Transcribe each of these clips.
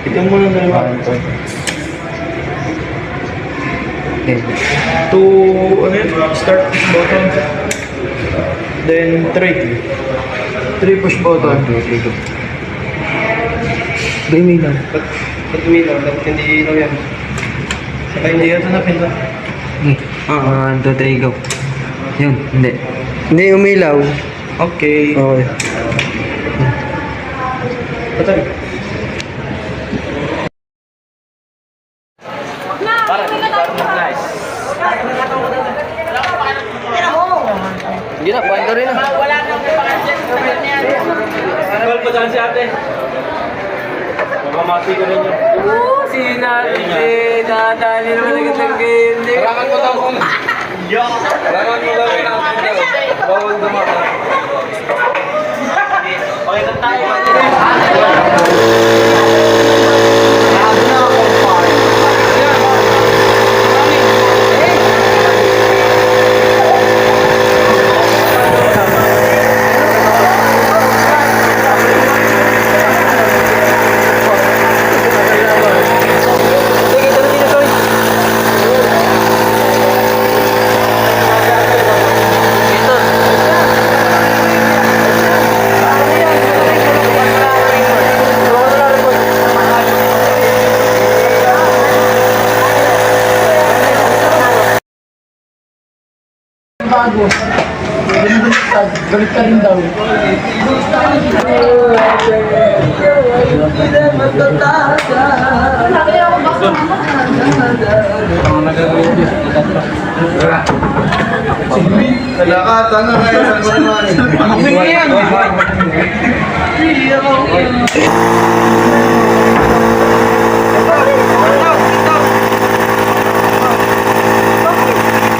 Ito muna na naman. Okay. To, ano yun? Start push button. Then 3. 3 push button. Gaming lang. Ba't umilaw? Dapat hindi ilaw yan. Saka hindi ito na pinto. Okay. 1, 2, 3, go. Yun, hindi. Hindi umilaw. Okay. Okay. Patay. Hindi na, kuhan ka rin na. Call pa dyan si ate. Mamamati ko rin yun. Si Nati, nadali naman nagandang game. Kailangan mo daw kung... Kailangan mo daw yung natin daw. Bawal dumaka. Okay na tayo. Bago. Galit ka rin daw. Kalakatan na kayo sa naman.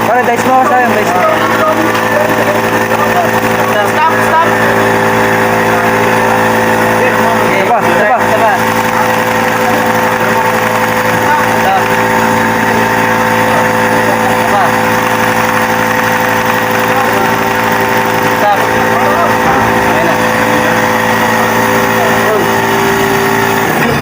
Para dice mo ako sa'yo, dice mo.